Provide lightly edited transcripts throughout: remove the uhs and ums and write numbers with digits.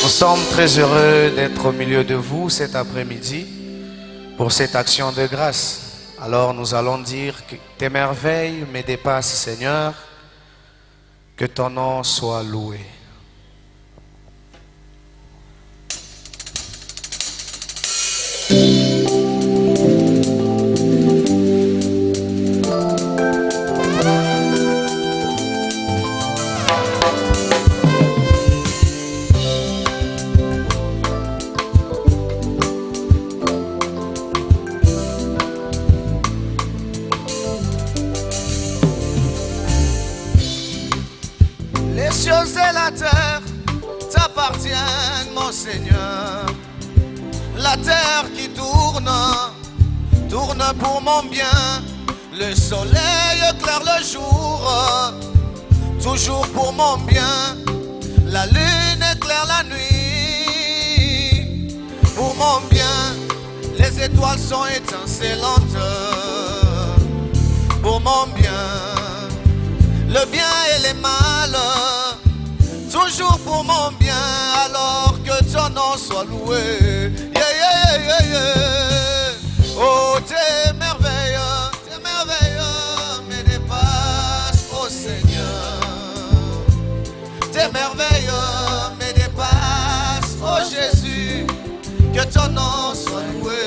Nous sommes très heureux d'être au milieu de vous cet après-midi pour cette action de grâce. Alors nous allons dire que tes merveilles me dépassent, Seigneur, que ton nom soit loué. Les cieux et la terre t'appartiennent, mon Seigneur. La terre qui tourne, tourne pour mon bien. Le soleil éclaire le jour, toujours pour mon bien. La lune éclaire la nuit, pour mon bien. Les étoiles sont étincelantes, pour mon bien. Le bien et les mal, toujours pour mon bien, alors que ton nom soit loué. Yeah, yeah, yeah, yeah. Oh, tes merveilles me dépassent, oh Seigneur. Tes merveilles me dépassent, oh Jésus, que ton nom soit loué.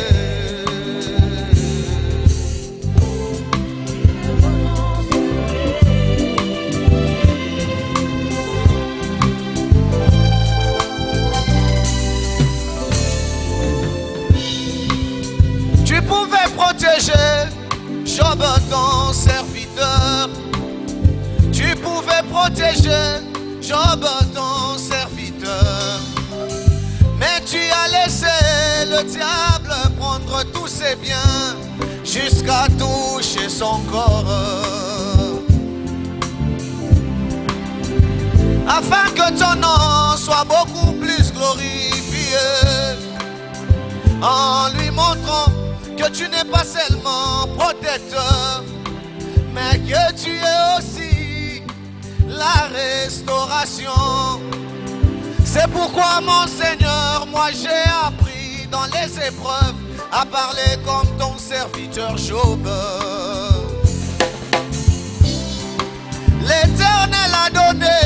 Tu pouvais protéger Job, ton serviteur. Tu pouvais protéger Job, ton serviteur. Mais tu as laissé le diable prendre tous ses biens jusqu'à toucher son corps. Afin que ton nom soit beaucoup plus glorifié, en lui montrant que tu n'es pas seulement protecteur, mais que tu es aussi la restauration. C'est pourquoi, mon Seigneur, moi j'ai appris dans les épreuves à parler comme ton serviteur Job. L'Éternel a donné,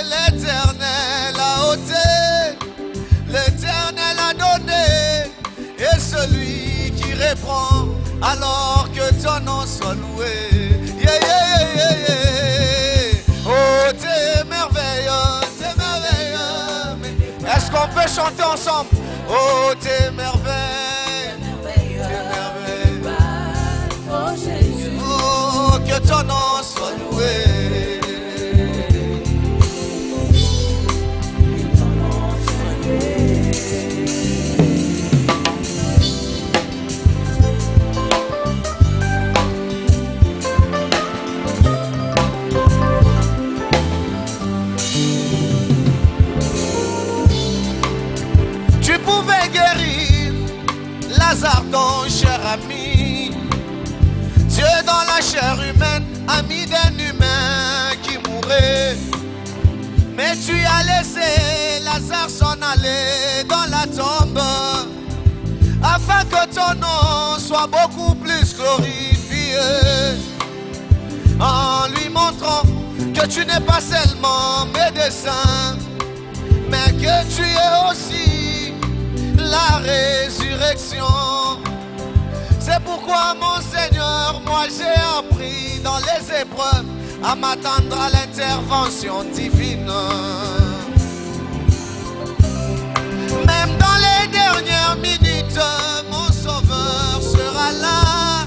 l'Éternel a ôté, l'Éternel a donné, et celui qui répond alors que ton nom soit loué. Yeah, yeah, yeah, yeah. Oh, tes merveilles, tes merveilles. Est-ce qu'on peut chanter ensemble? Oh, tes merveilles, tes merveilles. Oh, Jésus. Oh, que ton nom soit loué. Tu pouvais guérir Lazare, ton cher ami. Dieu dans la chair humaine, ami d'un humain qui mourait. Mais tu as laissé Lazare s'en aller dans la tombe, afin que ton nom soit beaucoup plus glorifié, en lui montrant que tu n'es pas seulement médecin, mais que tu es aussi la résurrection. C'est pourquoi, mon Seigneur, moi j'ai appris dans les épreuves à m'attendre à l'intervention divine. Même dans les dernières minutes, mon Sauveur sera là.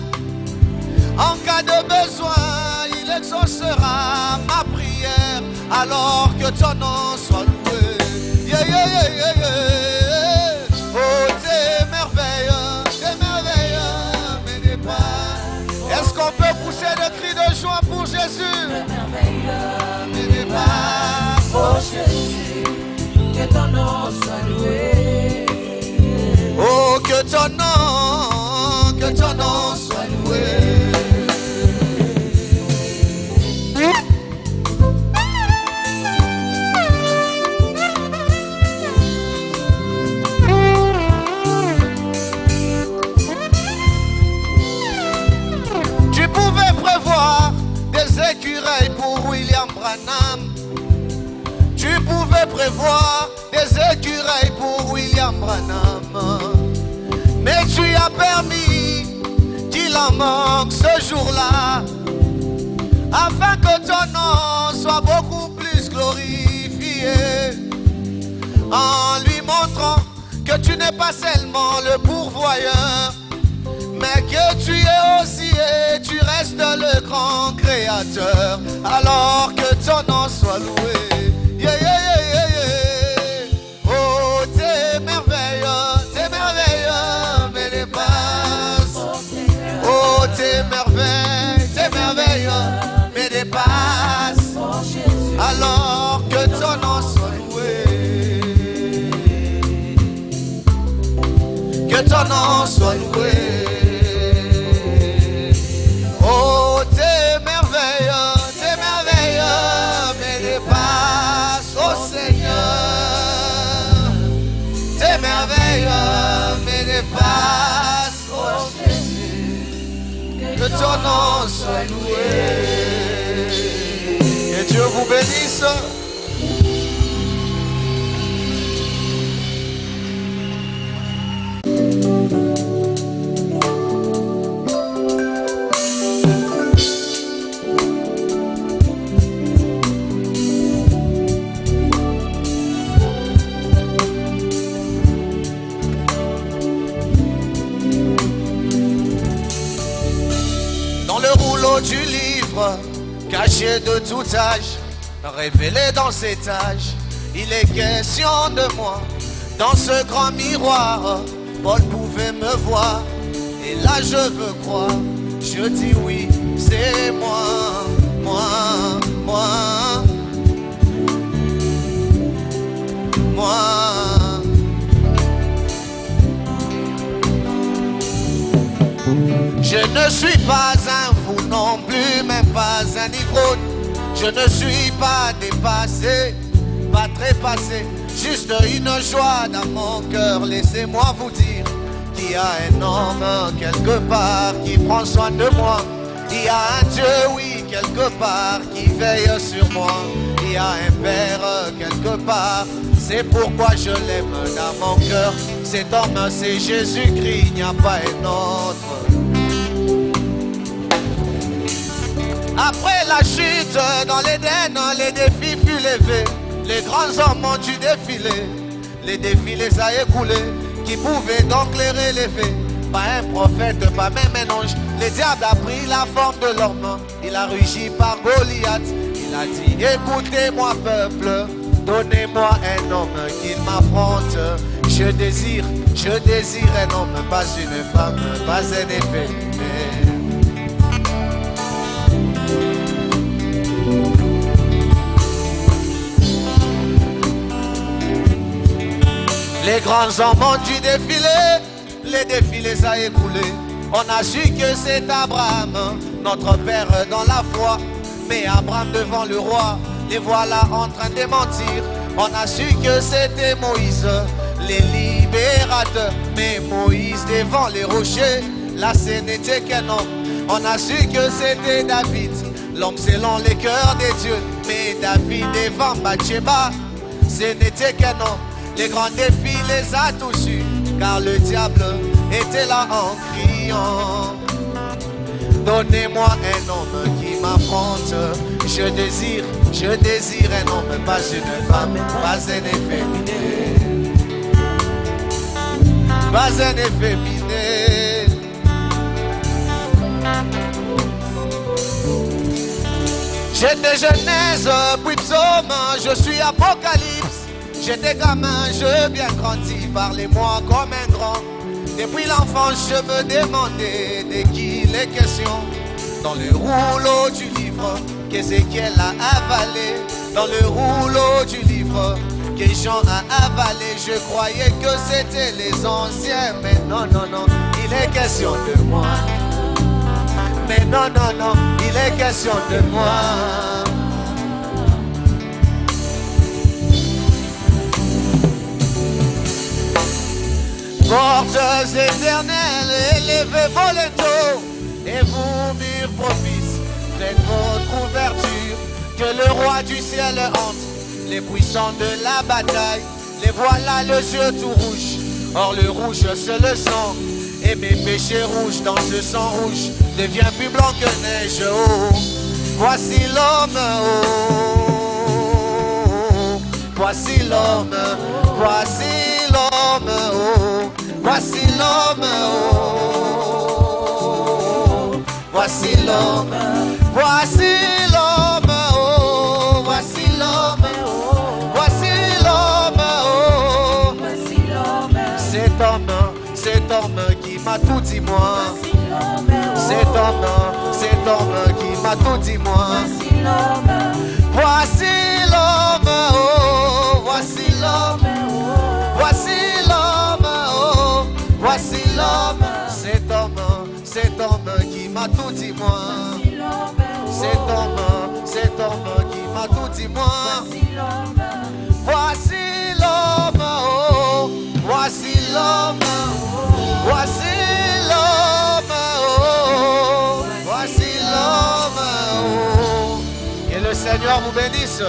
En cas de besoin, il exaucera ma prière, alors que ton nom soit loué. Yeah, yeah, yeah, yeah, yeah. Oh, tes merveilles me dépassent. Est-ce qu'on peut pousser le cri de joie pour Jésus? Me dépassent. Oh Jésus, que ton nom soit loué. Oh, que ton nom soit loué. de prévoir des écureuils pour William Branham. Mais tu as permis qu'il en manque ce jour-là, afin que ton nom soit beaucoup plus glorifié, en lui montrant que tu n'es pas seulement le pourvoyeur, mais que tu es aussi et tu restes le grand créateur. Alors que ton nom soit loué. Yeah, yeah, yeah, yeah, yeah. Oh, t'es merveilleux, mais dépasse. Oh, t'es merveilleux, mais dépasse. Alors que ton nom soit loué. Que ton nom soit loué. Oh, t'es merveilleux, mais dépasse, oh Seigneur. T'es merveilleux, mais dépasse, oh Jésus. Que ton nom soit loué. Que Dieu vous bénisse. Du livre, caché de tout âge, révélé dans cet âge, il est question de moi. Dans ce grand miroir, Paul pouvait me voir, et là je veux croire. Je dis oui, c'est moi, moi. Je ne suis pas un fou non plus, même pas un ivrogne. Je ne suis pas dépassé, pas trépassé, juste une joie dans mon cœur. Laissez-moi vous dire qu'il y a un homme quelque part qui prend soin de moi. Il y a un Dieu, oui, quelque part qui veille sur moi. Il y a un Père quelque part, c'est pourquoi je l'aime dans mon cœur. Cet homme, c'est Jésus-Christ, il n'y a pas un autre. Après la chute dans l'Éden, les défis furent levés. Les grands hommes ont dû défiler. Les défis les a écoulés. Qui pouvaient donc les relever? Pas un prophète, pas même un ange. Le diable a pris la forme de l'homme. Il a rugi par Goliath. Il a dit, écoutez-moi peuple, donnez-moi un homme qui m'affronte. Je désire un homme, pas une femme, pas un effet. Les grands hommes ont dû défiler, les défis les a écoulés. On a su que c'est Abraham, notre père dans la foi. Mais Abraham devant le roi, les voilà en train de mentir. On a su que c'était Moïse, les libérateurs. Mais Moïse devant les rochers, là ce n'était qu'un homme. On a su que c'était David, l'homme selon les cœurs des dieux. Mais David devant Bathsheba, ce n'était qu'un homme. Les grands défis les a tous eus, car le diable était là en criant. Donnez-moi un homme qui m'affronte. Je désire un homme, pas une femme, pas un efféminé. Pas un efféminé. J'étais Genèse, puis Psaume, je suis Apocalypse. J'étais gamin, je bien grandi, parlez-moi comme un grand. Depuis l'enfance, je me demandais de qui il est question. Dans le rouleau du livre qu'Ézéchiel a avalé, dans le rouleau du livre que Jean a avalé, je croyais que c'était les anciens, mais non, non, non, il est question de moi. Mais non, non, non, il est question de moi. Portes éternelles, élevez vos linteaux, et vous, murs propices, faites votre ouverture, que le roi du ciel entre. les puissants de la bataille. Les voilà les yeux tout rouges, or le rouge c'est le sang. Et mes péchés rouges dans ce sang rouge devient plus blanc que neige. Oh, voici l'homme, oh, voici l'homme, voici l'homme, oh, voici l'homme, oh, voici l'homme, voici l'homme, oh, voici l'homme, voici l'homme, oh, cet homme qui m'a tout dit moi. Cet homme qui m'a tout dit moi. Voici l'homme, oh, voici l'homme, voici l'homme, oh, voici l'homme. Cet homme qui m'a tout dit moi. Cet homme qui m'a tout dit moi. Voici l'homme, oh, voici l'homme, voici l'homme, oh, voici l'homme, oh. Que le Seigneur vous bénisse.